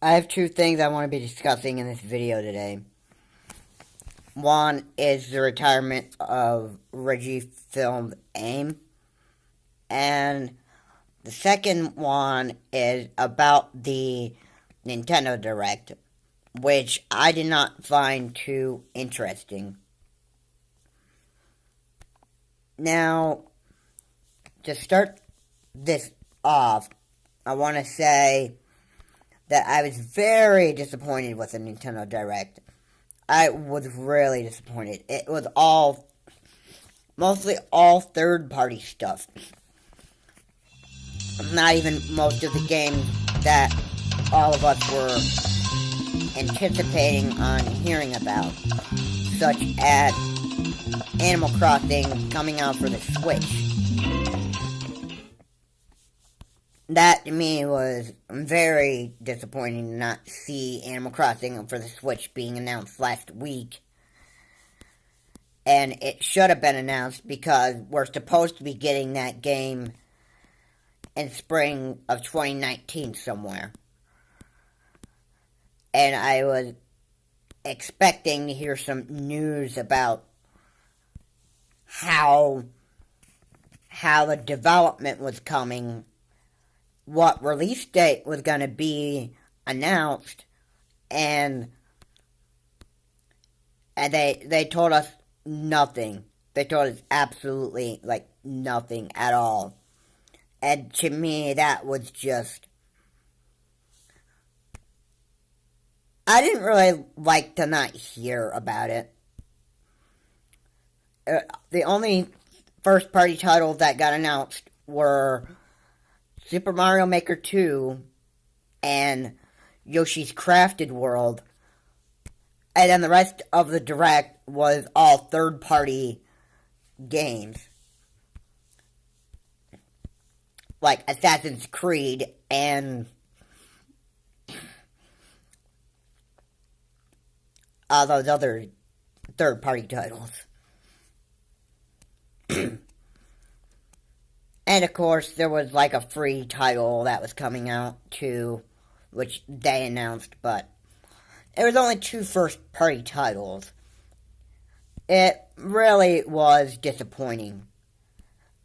I have two things I want to be discussing in this video today. One is the retirement of Reggie filmed AIM, and the second one is about the Nintendo Direct, which I did not find too interesting. Now, to start this off, I want to say that I was very disappointed with the Nintendo Direct. I was really disappointed. It was mostly all third-party stuff. Not even most of the games that all of us were anticipating on hearing about, such as Animal Crossing coming out for the Switch. That, to me, was very disappointing to not see Animal Crossing for the Switch being announced last week. And it should have been announced because we're supposed to be getting that game in spring of 2019 somewhere. And I was expecting to hear some news about how the development was coming, what release date was going to be announced, and they told us nothing. They told us absolutely, nothing at all. And to me, that was just... I didn't really like to not hear about it. The only first-party titles that got announced were Super Mario Maker 2 and Yoshi's Crafted World. And then the rest of the Direct was all third-party games. Like Assassin's Creed and all those other third-party titles. And of course, there was a free title that was coming out too, which they announced, but it was only 2 first-party titles. It really was disappointing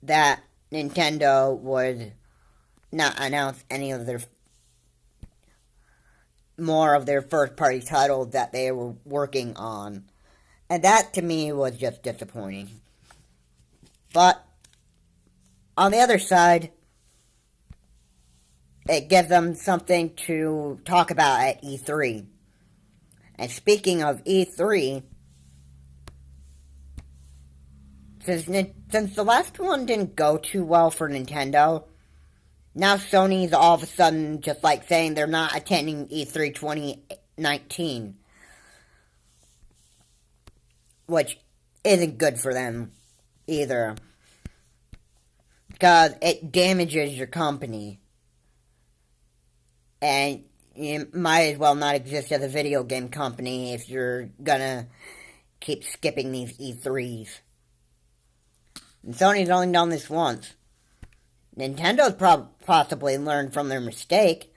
that Nintendo would not announce any of more of their first-party titles that they were working on. And that, to me, was just disappointing. But on the other side, it gives them something to talk about at E3. And speaking of E3, since the last one didn't go too well for Nintendo, now Sony's all of a sudden just saying they're not attending E3 2019. Which isn't good for them either, because it damages your company, and you might as well not exist as a video game company if you're gonna keep skipping these E3s. And Sony's only done this once. Nintendo's possibly learned from their mistake,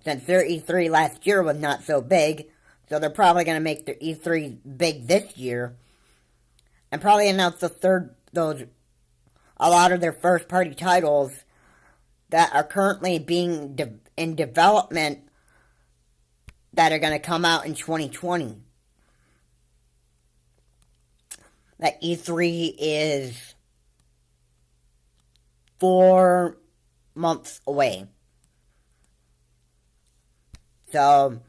since their E3 last year was not so big, so they're probably gonna make their E3 big this year, and probably announce a lot of their first-party titles that are currently being in development that are going to come out in 2020. That E3 is 4 months away. So,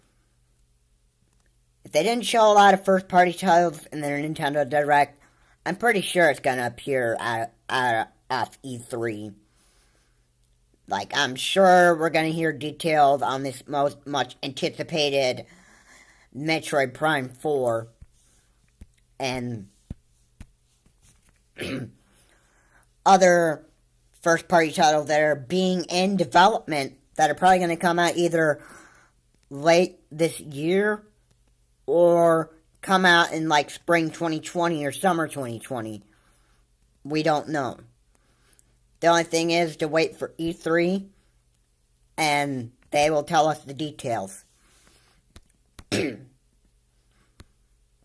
if they didn't show a lot of first-party titles in their Nintendo Direct, I'm pretty sure it's going to appear off E3. I'm sure we're going to hear details on this much anticipated Metroid Prime 4. And other first-party titles that are being in development that are probably going to come out either late this year or come out in spring 2020 or summer 2020. We don't know. The only thing is to wait for E3 and they will tell us the details.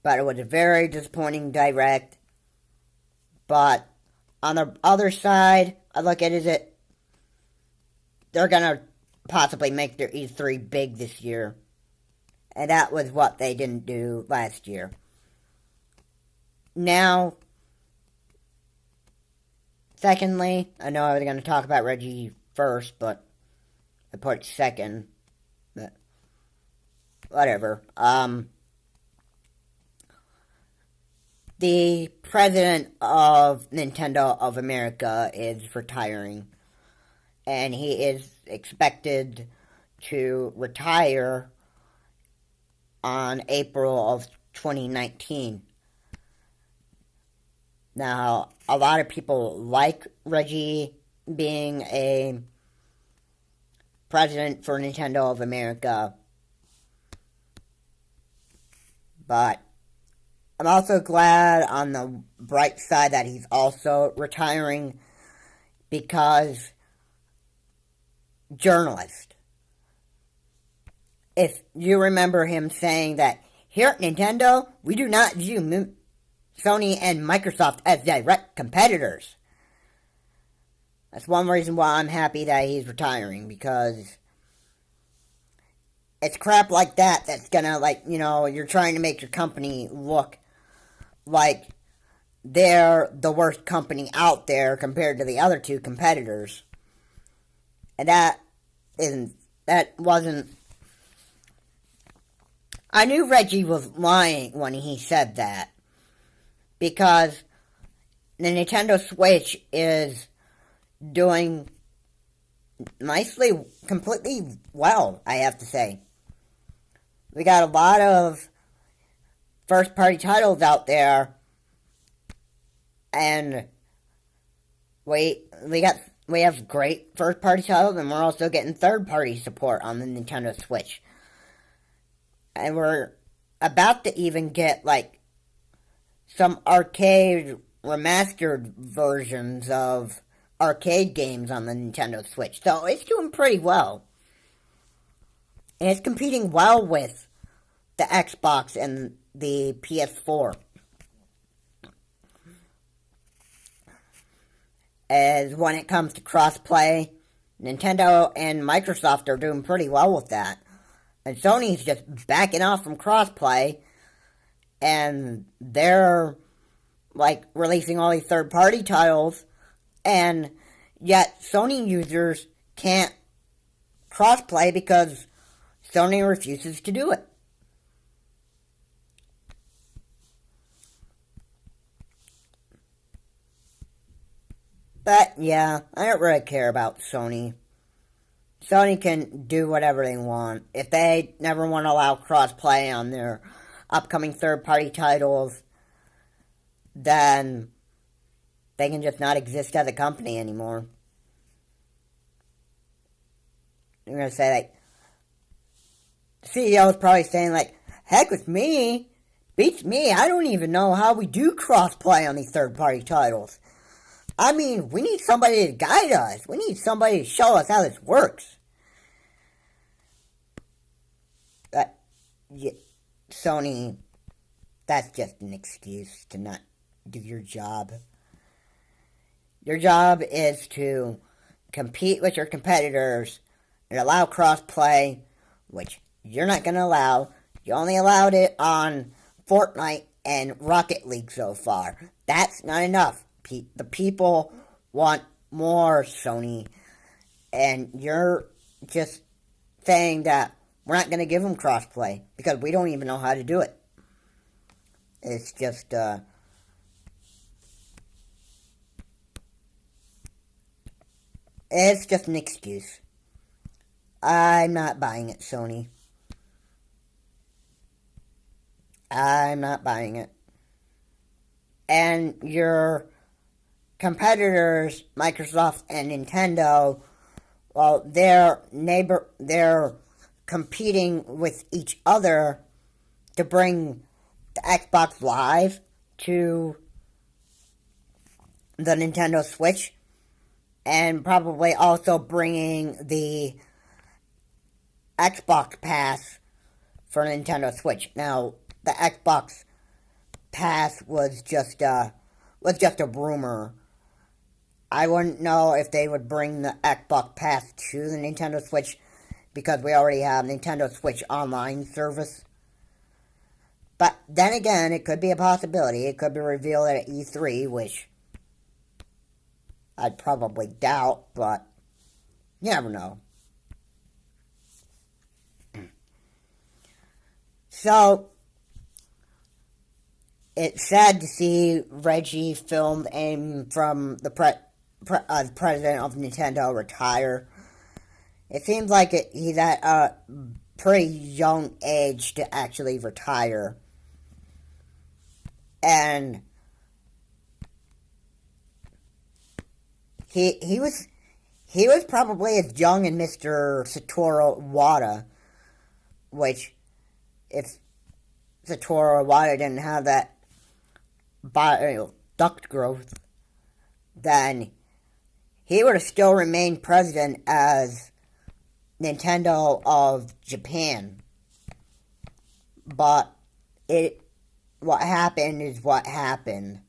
But it was a very disappointing direct. But on the other side, I look at it as they're going to possibly make their E3 big this year. And that was what they didn't do last year. Now, secondly, I know I was going to talk about Reggie first, but I put second. But whatever. The president of Nintendo of America is retiring. And he is expected to retire on April of 2019. Now, a lot of people like Reggie being a president for Nintendo of America. But I'm also glad on the bright side that he's also retiring, because journalist. If you remember him saying that here at Nintendo, we do not view Sony and Microsoft as direct competitors. That's one reason why I'm happy that he's retiring, because it's crap like that that's gonna, you're trying to make your company look like they're the worst company out there compared to the other two competitors. And that wasn't... I knew Reggie was lying when he said that, because the Nintendo Switch is doing nicely, completely well, I have to say. We got a lot of first-party titles out there, and we have great first-party titles, and we're also getting third-party support on the Nintendo Switch. And we're about to even get, some arcade remastered versions of arcade games on the Nintendo Switch. So it's doing pretty well. And it's competing well with the Xbox and the PS4. As when it comes to crossplay, Nintendo and Microsoft are doing pretty well with that. And Sony's just backing off from crossplay, and they're, releasing all these third-party titles, and yet Sony users can't crossplay because Sony refuses to do it. But, yeah, I don't really care about Sony. Sony can do whatever they want. If they never want to allow crossplay on their upcoming third-party titles, then they can just not exist as a company anymore. You're going to say, the CEO is probably saying, heck with me, beats me, I don't even know how we do crossplay on these third-party titles. I mean, we need somebody to guide us. We need somebody to show us how this works. Sony, that's just an excuse to not do your job. Your job is to compete with your competitors and allow crossplay, which you're not going to allow. You only allowed it on Fortnite and Rocket League so far. That's not enough. The people want more, Sony, and you're just saying that we're not going to give them crossplay because we don't even know how to do it. It's just, it's just an excuse. I'm not buying it, Sony. I'm not buying it. And your competitors, Microsoft and Nintendo, well, they're competing with each other to bring the Xbox Live to the Nintendo Switch, and probably also bringing the Xbox Pass for Nintendo Switch. Now, the Xbox Pass was just a rumor. I wouldn't know if they would bring the Xbox Pass to the Nintendo Switch because we already have Nintendo Switch Online service. But then again, it could be a possibility. It could be revealed at E3, which I'd probably doubt, but you never know. So, it's sad to see Reggie filmed from the president of Nintendo retire. It seems like he's at a pretty young age to actually retire. And he was probably as young as Mr. Satoru Iwata, which, if Satoru Iwata didn't have that duct growth, then he would have still remained president as Nintendo of Japan. But what happened is what happened.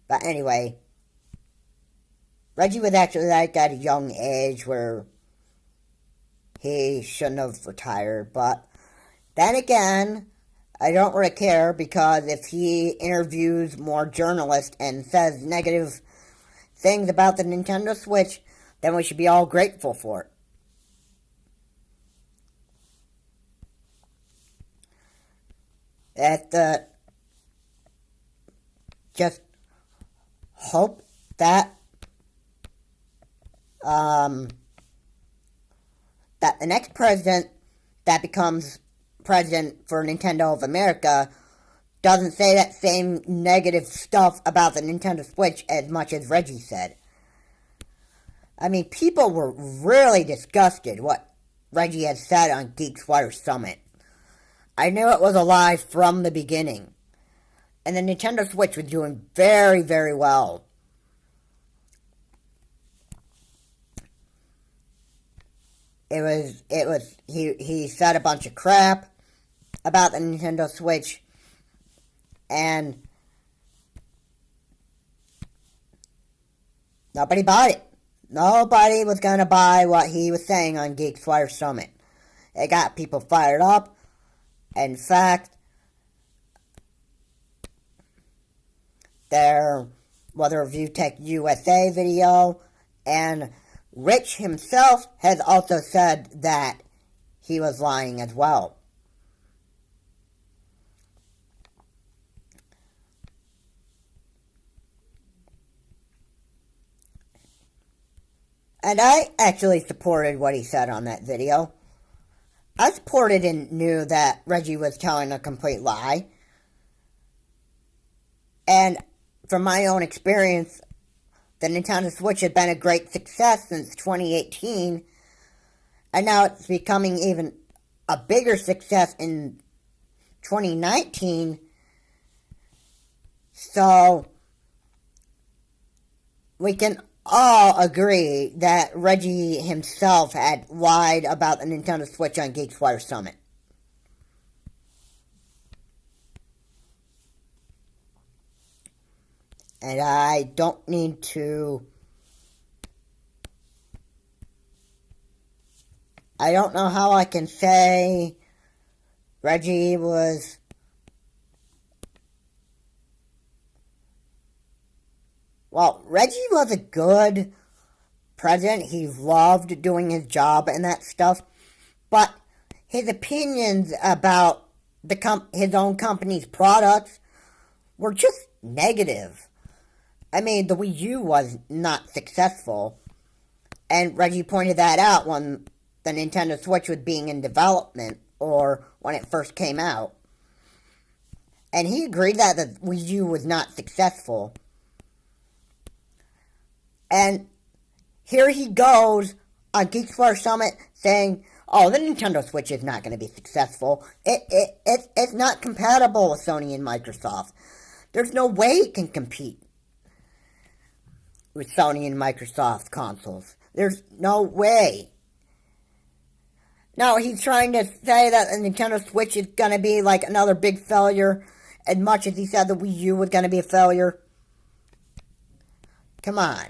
But anyway, Reggie was actually like at a young age where he shouldn't have retired. But then again, I don't really care, because if he interviews more journalists and says negative things about the Nintendo Switch, then we should be all grateful for it. Just hope that that the next president that becomes president for Nintendo of America doesn't say that same negative stuff about the Nintendo Switch as much as Reggie said. I mean, people were really disgusted what Reggie had said on Geek Sweater Summit. I knew it was a lie from the beginning. And the Nintendo Switch was doing very, very well. He said a bunch of crap about the Nintendo Switch, and nobody bought it. Nobody was going to buy what he was saying on Geek Sweater Summit. It got people fired up. In fact, there was a Review Tech USA video, and Rich himself has also said that he was lying as well. And I actually supported what he said on that video. I supported and knew that Reggie was telling a complete lie. And from my own experience, the Nintendo Switch had been a great success since 2018. And now it's becoming even a bigger success in 2019. So we can all agree that Reggie himself had lied about the Nintendo Switch on Geek Sweater Summit. And I don't need to... I don't know how I can say Reggie was... Well, Reggie was a good president. He loved doing his job and that stuff. But his opinions about his own company's products were just negative. I mean, the Wii U was not successful. And Reggie pointed that out when the Nintendo Switch was being in development, or when it first came out. And he agreed that the Wii U was not successful. And here he goes on Geek Sweater Summit saying, oh, the Nintendo Switch is not going to be successful. It's not compatible with Sony and Microsoft. There's no way it can compete with Sony and Microsoft consoles. There's no way. No, he's trying to say that the Nintendo Switch is going to be like another big failure, as much as he said the Wii U was going to be a failure. Come on.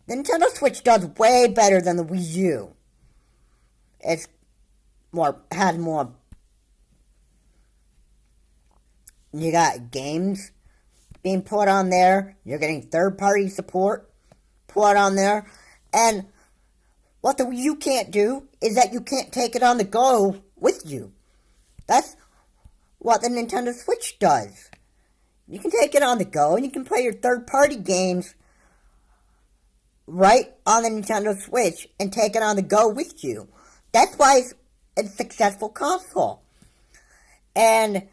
The Nintendo Switch does way better than the Wii U. It's has more. You got games being put on there. You're getting third-party support put on there. And what the Wii U can't do is that you can't take it on the go with you. That's what the Nintendo Switch does. You can take it on the go and you can play your third-party games right on the Nintendo Switch and take it on the go with you. That's why it's a successful console. And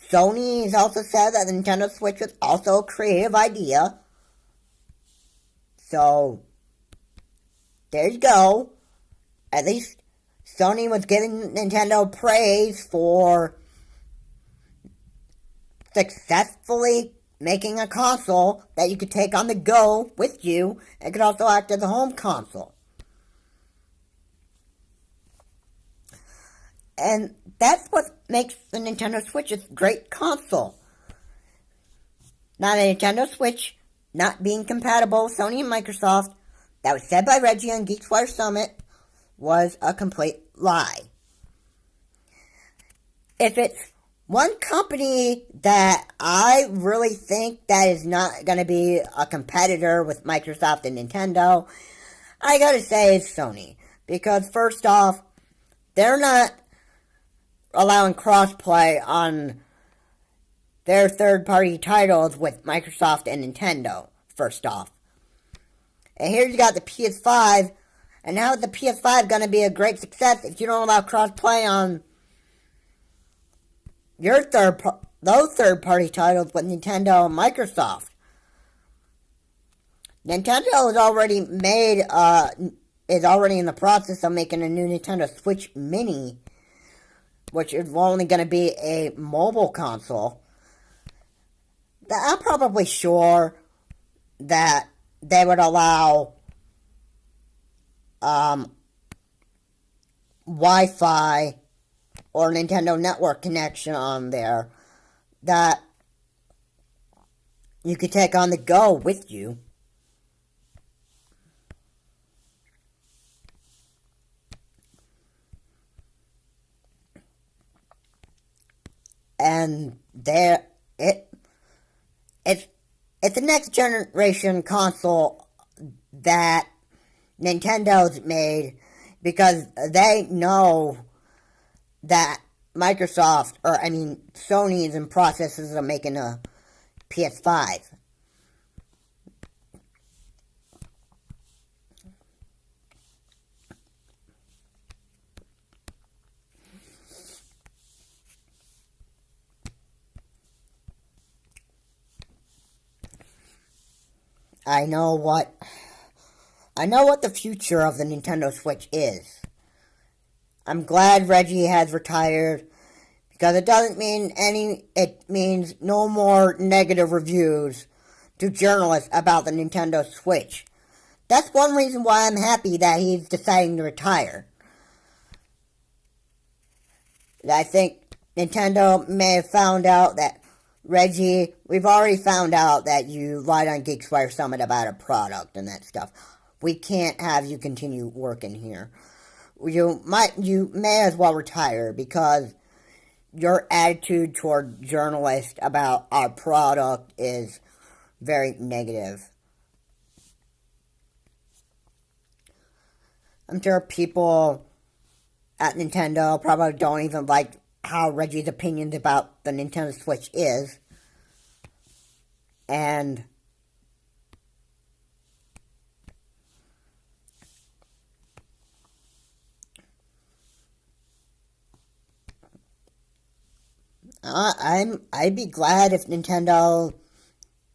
Sony has also said that the Nintendo Switch was also a creative idea. So, there you go. At least Sony was giving Nintendo praise for successfully making a console that you could take on the go with you and could also act as a home console. And that's what makes the Nintendo Switch a great console. Now, the Nintendo Switch not being compatible with Sony and Microsoft, that was said by Reggie on GeekSquire Summit, was a complete lie. If it's one company that I really think that is not going to be a competitor with Microsoft and Nintendo, I gotta say it's Sony. Because first off, they're not allowing crossplay on their third-party titles with Microsoft and Nintendo, first off. And here you got the PS5, and how is the PS5 going to be a great success if you don't allow cross-play on your those third-party titles with Nintendo and Microsoft? Nintendo has already is already in the process of making a new Nintendo Switch Mini, which is only going to be a mobile console. I'm probably sure that they would allow Wi-Fi or Nintendo Network connection on there that you could take on the go with you. And it's the next generation console that Nintendo's made because they know that Sony is in processes of making a PS5. I know what the future of the Nintendo Switch is. I'm glad Reggie has retired because it means no more negative reviews to journalists about the Nintendo Switch. That's one reason why I'm happy that he's deciding to retire. I think Nintendo may have found out that, Reggie, we've already found out that you lied on GeekSquire Summit about a product and that stuff. We can't have you continue working here. You may as well retire because your attitude toward journalists about our product is very negative. I'm sure people at Nintendo probably don't even like how Reggie's opinions about the Nintendo Switch is. And I'd be glad if Nintendo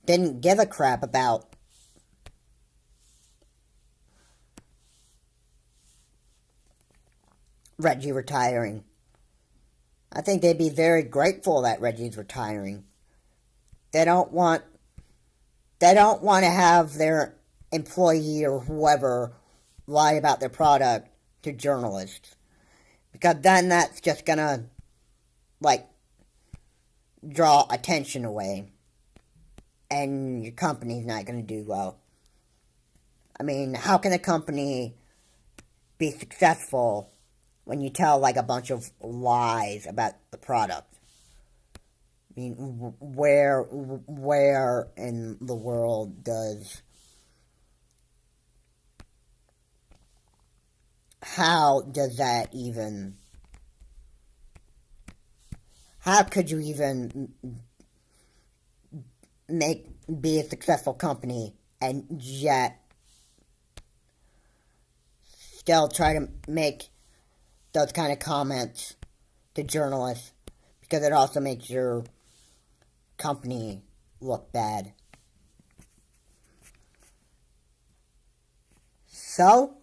didn't give a crap about Reggie retiring. I think they'd be very grateful that Reggie's retiring. They don't want to have their employee or whoever lie about their product to journalists. Because then that's just gonna, like, draw attention away. And your company's not gonna do well. I mean, how can a company be successful when you tell, like, a bunch of lies about the product? I mean, where in the world how does that even, how could you even be a successful company and yet still try to make those kind of comments to journalists, because it also makes your company look bad. So,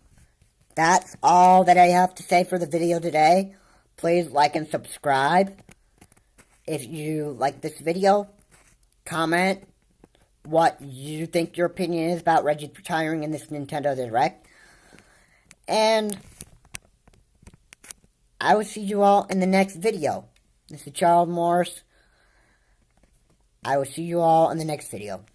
that's all that I have to say for the video today. Please like and subscribe. If you like this video, comment what you think your opinion is about Reggie retiring in this Nintendo Direct. And I will see you all in the next video. This is Charles Morris. I will see you all in the next video.